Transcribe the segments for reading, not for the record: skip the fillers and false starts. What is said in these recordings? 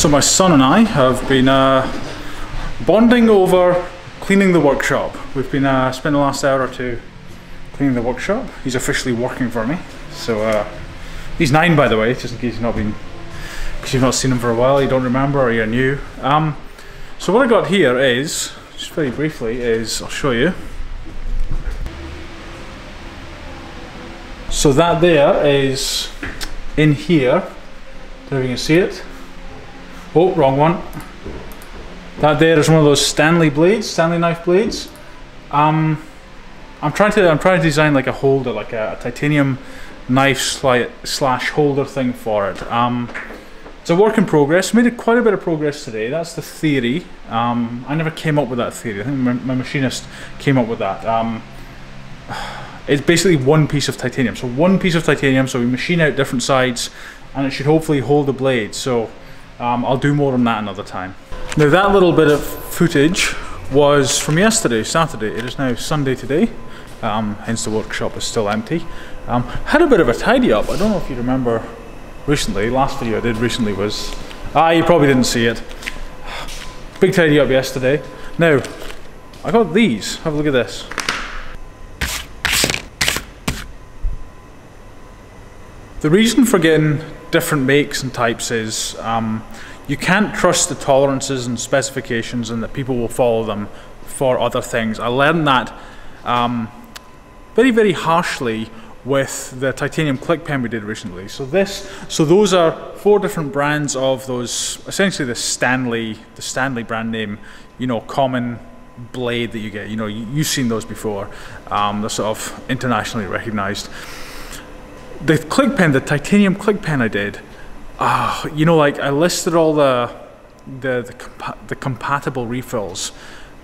So my son and I have been bonding over cleaning the workshop. We've been spending the last hour or two cleaning the workshop. He's officially working for me. So he's 9, by the way, just in case you've not seen him for a while, you don't remember, or you're new. So what I got here is, just very briefly, I'll show you. So that there is in here. Don't know if you can see it. Oh, wrong one. That there is one of those Stanley knife blades. I'm trying to design like a holder, like a titanium knife slash holder thing for it. It's a work in progress. Made quite a bit of progress today. That's the theory. I never came up with that theory. I think my machinist came up with that. It's basically one piece of titanium. So one piece of titanium. So we machine out different sides, and it should hopefully hold the blade. So I'll do more on that another time. Now that little bit of footage was from yesterday, Saturday. It is now Sunday today. Hence the workshop is still empty. Had a bit of a tidy up. I don't know if you remember recently. Last video I did recently was, you probably didn't see it. Big tidy up yesterday. Now I got these. Have a look at this. The reason for getting different makes and types is you can't trust the tolerances and specifications and that people will follow them for other things. I learned that very, very harshly with the titanium click pen we did recently. So those are 4 different brands of those, essentially the Stanley brand name, you know, common blade that you get. You know, you've seen those before. They're sort of internationally recognized. The click pen, the titanium click pen I did, you know, like I listed all the compatible refills,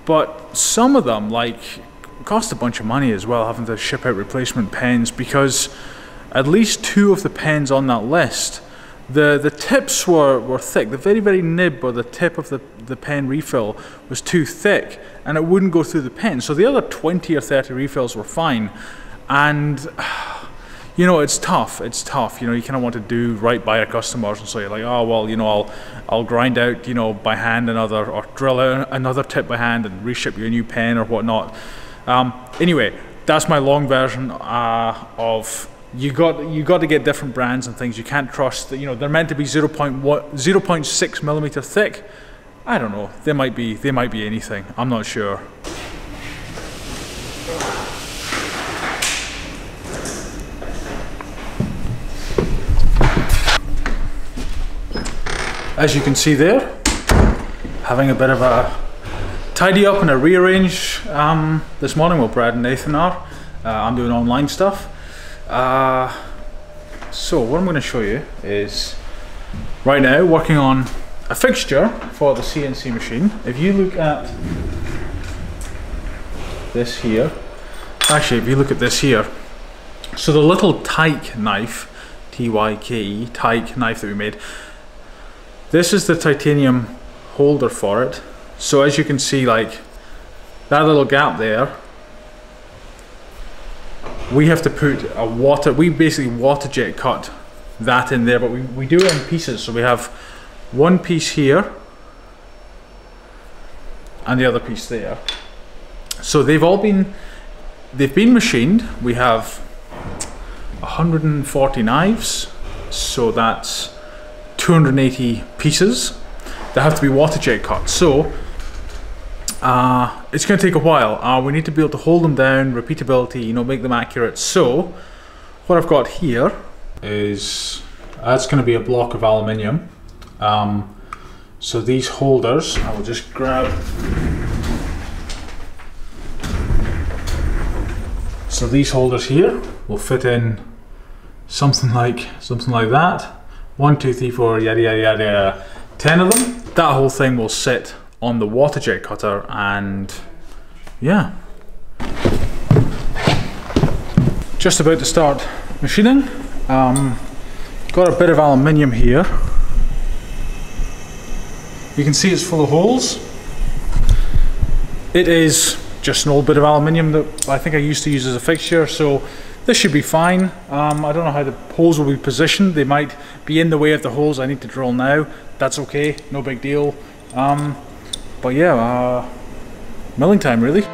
but some of them like cost a bunch of money as well, having to ship out replacement pens, because at least 2 of the pens on that list, the tips were thick. The very, very nib or the tip of the pen refill was too thick and it wouldn't go through the pen. So the other 20 or 30 refills were fine. And you know, it's tough. You know, you kind of want to do right by your customers, and so you're like, oh well, you know, I'll grind out, you know, by hand or drill out another tip by hand and reship you a new pen or whatnot. Anyway, that's my long version of you got to get different brands and things. You can't trust that. You know, they're meant to be 0.6 millimeter thick. I don't know. They might be anything. I'm not sure. As you can see there, having a bit of a tidy up and a rearrange this morning while Brad and Nathan are. I'm doing online stuff. So what I'm going to show you is right now working on a fixture for the CNC machine. If you look at this here, actually if you look at this here, so the little Tyke knife, T-Y-K-E, Tyke knife that we made, this is the titanium holder for it. So as you can see, like that little gap there, we have to put we basically water jet cut that in there, but we do it in pieces. So we have one piece here and the other piece there. So they've been machined. We have 140 knives, so that's 280 pieces that have to be water jet cut. So it's going to take a while. We need to be able to hold them down, repeatability, you know, make them accurate. So what I've got here is that's going to be a block of aluminium. So these holders, I will just grab. So these holders here will fit in something like that. 1, 2, 3, 4, yada yada yada, 10 of them. That whole thing will sit on the water jet cutter, and yeah. Just about to start machining. Got a bit of aluminium here. You can see it's full of holes. It is just an old bit of aluminium that I think I used to use as a fixture. So this should be fine. I don't know how the holes will be positioned. They might be in the way of the holes I need to drill now. That's okay, no big deal. But yeah, milling time really.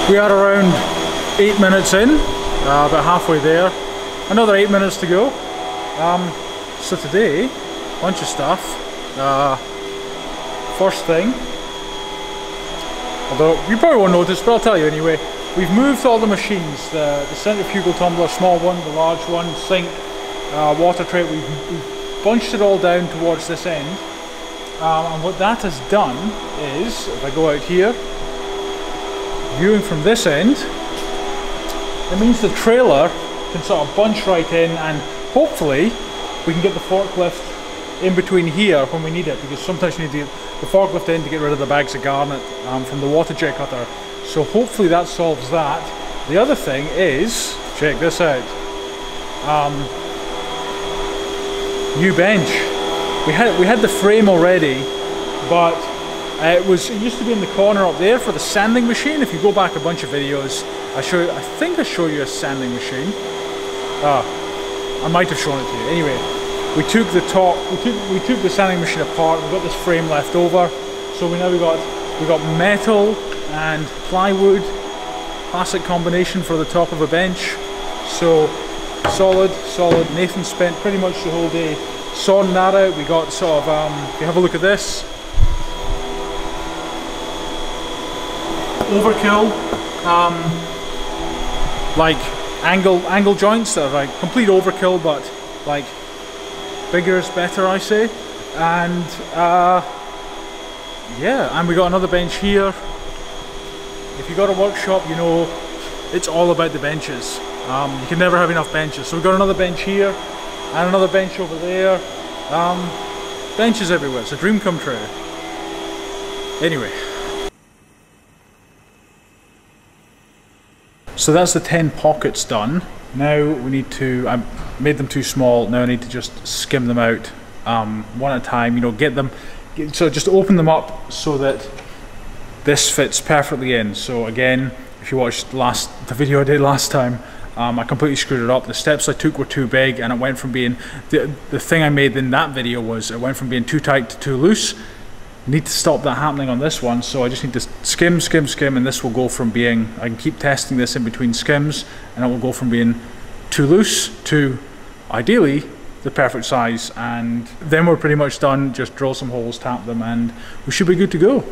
We are around 8 minutes in, about halfway there. Another 8 minutes to go. So today, bunch of stuff. First thing, although you probably won't notice, but I'll tell you anyway. We've moved all the machines, the centrifugal tumbler, small one, the large one, sink, water tray. We've bunched it all down towards this end. And what that has done is, if I go out here, viewing from this end, it means the trailer can sort of bunch right in, and hopefully we can get the forklift in between here when we need it, because sometimes you need to get the forklift in to get rid of the bags of garnet from the water jet cutter. So hopefully that solves that. The other thing is, check this out, new bench. We had the frame already, but it used to be in the corner up there for the sanding machine. If you go back a bunch of videos, I think I showed you a sanding machine. I might have shown it to you. Anyway, we took the top, we took the sanding machine apart. We've got this frame left over, so we got metal and plywood, classic combination for the top of a bench. So solid. Nathan spent pretty much the whole day sorting that out. We got sort of, if you have a look at this, overkill, like angle joints that are like complete overkill, but like bigger is better, I say. And yeah, and we got another bench here. If you got a workshop, you know it's all about the benches. You can never have enough benches. So we've got another bench here and another bench over there. Benches everywhere. It's a dream come true. Anyway. So that's the 10 pockets done. Now we need to, I made them too small, now I need to just skim them out one at a time, you know, so just open them up so that this fits perfectly in. So again, if you watched the video I did last time, I completely screwed it up. The steps I took were too big, and it went from being, the thing I made in that video was, it went from being too tight to too loose. Need to stop that happening on this one, so I just need to skim, and this will go from being, I can keep testing this in between skims, and it will go from being too loose to ideally the perfect size, and then we're pretty much done. Just drill some holes, tap them, and we should be good to go.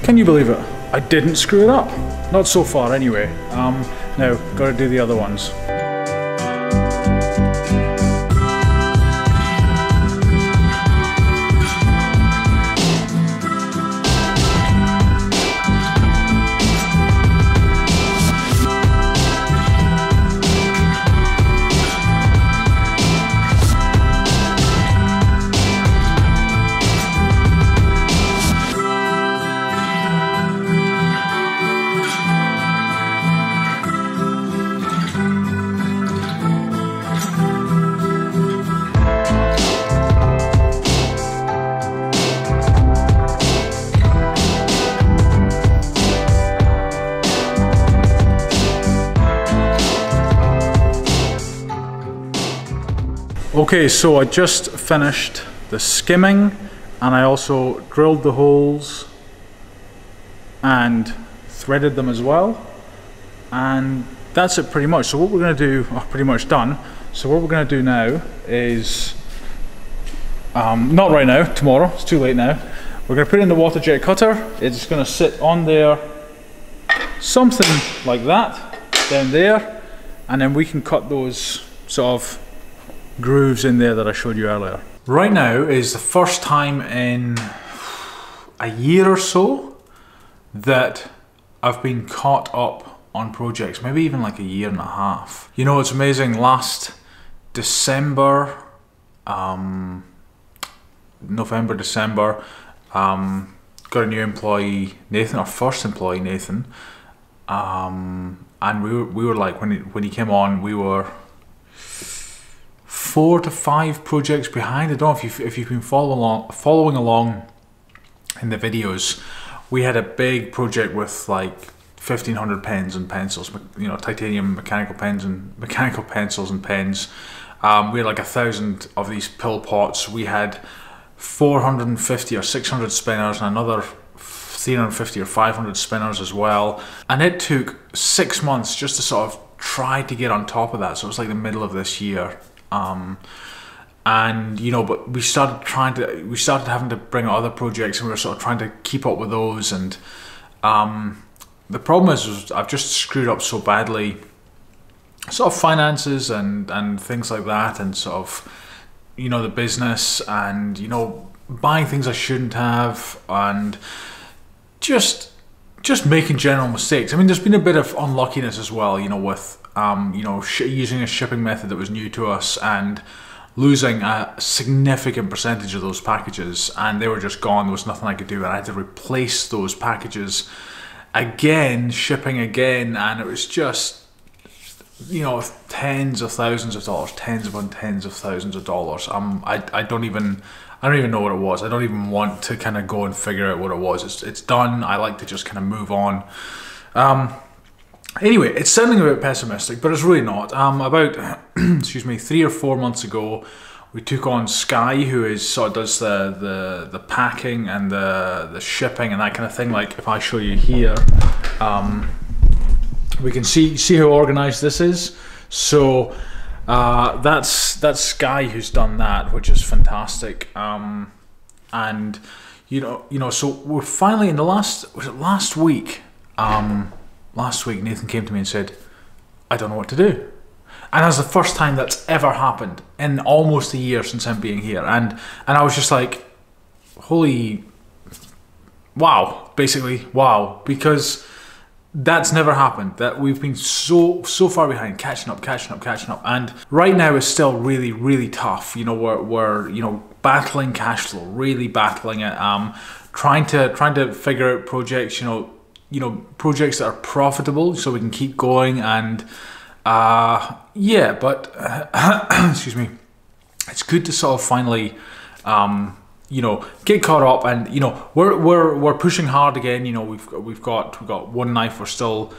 Can you believe it? I didn't screw it up. Not so far anyway. Now, gotta do the other ones. Okay, so I just finished the skimming and I also drilled the holes and threaded them as well, and that's it pretty much. So what we're going to do, pretty much done. So what we're going to do now is, not right now, tomorrow, it's too late now. We're going to put it in the water jet cutter. It's going to sit on there, something like that, down there, and then we can cut those sort of grooves in there that I showed you earlier. Right now is the first time in a year or so that I've been caught up on projects, maybe even like a year and a half. You know, it's amazing, last December, November, December, got a new employee, Nathan, our first employee, Nathan, and we were like, when he came on, we were 4 to 5 projects behind. I don't know if you've been following along in the videos. We had a big project with like 1,500 pens and pencils, you know, titanium mechanical pens and mechanical pencils and pens. We had like 1,000 of these pill pots. We had 450 or 600 spinners and another 350 or 500 spinners as well. And it took 6 months just to sort of try to get on top of that. So it was like the middle of this year. And you know, but we started having to bring out other projects, and we were sort of trying to keep up with those. And the problem is I've just screwed up so badly, sort of finances and things like that, and sort of, you know, the business, and you know, buying things I shouldn't have, and just making general mistakes. I mean, there's been a bit of unluckiness as well, you know, with you know, using a shipping method that was new to us and losing a significant percentage of those packages, and they were just gone. There was nothing I could do, and I had to replace those packages again, shipping again, and it was just, you know, tens of thousands of dollars, tens upon tens of thousands of dollars. I don't even know what it was. I don't even want to kind of go and figure out what it was. It's done. I like to just kind of move on. Anyway, it's sounding a bit pessimistic, but it's really not. About excuse me, 3 or 4 months ago, we took on Sky, who is sort of does the packing and the shipping and that kind of thing. Like if I show you here, we can see how organized this is. So that's Sky who's done that, which is fantastic. And you know, so we're finally in the last week. Last week, Nathan came to me and said, I don't know what to do. And that's the first time that's ever happened in almost a year since I'm being here. And I was just like, holy, wow, basically, wow. Because that's never happened. That we've been so far behind, catching up. And right now is still really, really tough. You know, we're you know, battling cash flow, really battling it. Trying to figure out projects, you know, projects that are profitable so we can keep going. And yeah, but excuse me, it's good to sort of finally you know, get caught up. And you know, we're pushing hard again. You know, we've got one knife. We're a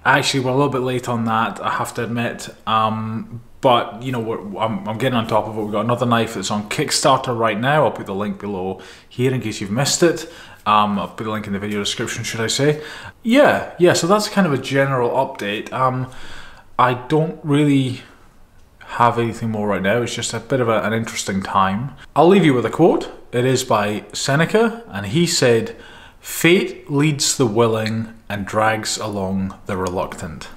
little bit late on that, I have to admit, but you know, I'm getting on top of it. We've got another knife that's on Kickstarter right now. I'll put the link below here in case you've missed it. I'll put a link in the video description, should I say. Yeah, so that's kind of a general update. I don't really have anything more right now. It's just a bit of an interesting time. I'll leave you with a quote. It is by Seneca, and he said, "Fate leads the willing and drags along the reluctant."